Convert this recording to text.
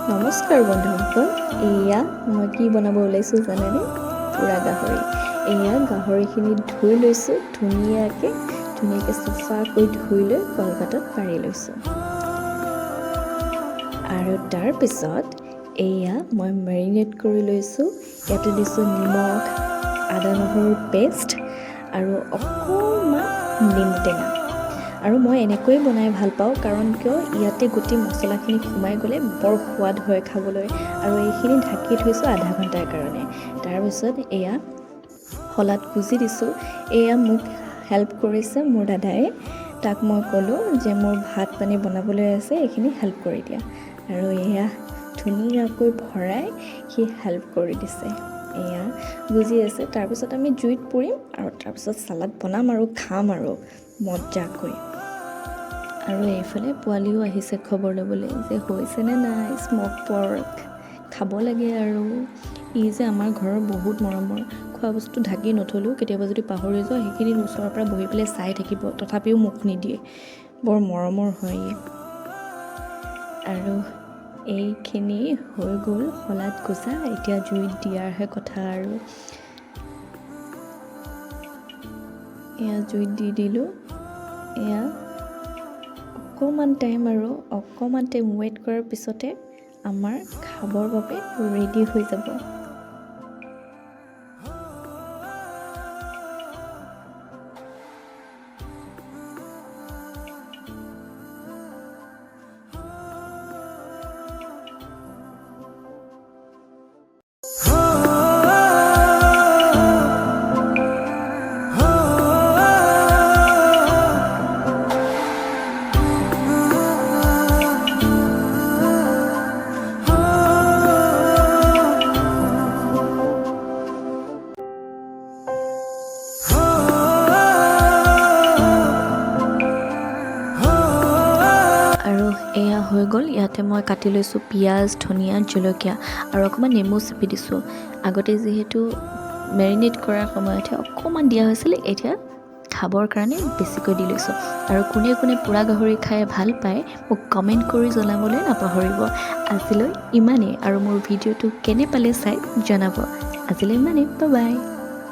নমস্কাৰ বন্ধুসকল, এয়া মই কি বনাব ওলাইছোঁ জানেনে? পুৰা গাহৰি। এয়া গাহৰিখিনি ধুই লৈছোঁ ধুনীয়াকৈ চাফাকৈ ধুই লৈ কলপাতত পাৰি লৈছোঁ। আৰু তাৰপিছত এয়া মই মেৰিনেট কৰি লৈছোঁ। ইয়াতে দিছোঁ নিমখ, আদা নহৰুৰ পেষ্ট আৰু অকণমান নেমু টেঙা। আৰু মই এনেকৈয়ে বনাই ভাল পাওঁ, কাৰণ কিয় ইয়াতে গোটেই মছলাখিনি সোমাই গ'লে বৰ সোৱাদ হয় খাবলৈ। আৰু এইখিনি ঢাকি থৈছোঁ আধা ঘণ্টাৰ কাৰণে। তাৰপিছত এয়া শলাত গুজি দিছোঁ। এয়া মোক হেল্প কৰিছে মোৰ দাদাই। তাক মই ক'লোঁ যে মোৰ ভাত পানী বনাবলৈ আছে, এইখিনি হেল্প কৰি দিয়া। আৰু এয়া ধুনীয়াকৈ ভৰাই সি হেল্প কৰি দিছে। এয়া গুজি আছে। তাৰপিছত আমি জুইত পুৰিম আৰু তাৰপিছত চালাড বনাম আৰু খাম আৰু মজাকৈ। আৰু এইফালে পোৱালিও আহিছে খবৰ ল'বলৈ যে হৈছেনে নাই স্মক পৰ্ক। খাব লাগে আৰু ই যে আমাৰ ঘৰৰ বহুত মৰমৰ। খোৱা বস্তু ঢাকি নথলেও কেতিয়াবা যদি পাহৰি যাওঁ সেইখিনি ওচৰৰ পৰা বহি পেলাই চাই থাকিব, তথাপিও মুখ নিদিয়ে। বৰ মৰমৰ হয় ই। আৰু এইখিনি হৈ গ'ল শলাত গুজা, এতিয়া জুইত দিয়াৰহে কথা আৰু। এয়া জুইত দি দিলোঁ। এয়া অকণমান টাইম ৱেইট কৰাৰ পিছতে আমাৰ খাবৰ বাবে ৰেডি হৈ যাব। আৰু এয়া হৈ গ'ল। ইয়াতে মই কাটি লৈছোঁ পিঁয়াজ, ধনিয়া, জলকীয়া আৰু অকণমান নেমু চেপি দিছোঁ। আগতে যিহেতু মেৰিনেট কৰাৰ সময়তহে অকণমান দিয়া হৈছিলে, এতিয়া খাবৰ কাৰণে বেছিকৈ দি লৈছোঁ। আৰু কোনে কোনে পোৰা গাহৰি খাই ভাল পায় মোক কমেণ্ট কৰি জনাবলৈ নাপাহৰিব। আজিলৈ ইমানেই, আৰু মোৰ ভিডিঅ'টো কেনে পালে চাই জনাব। আজিলৈ ইমানেই, বাই বাই।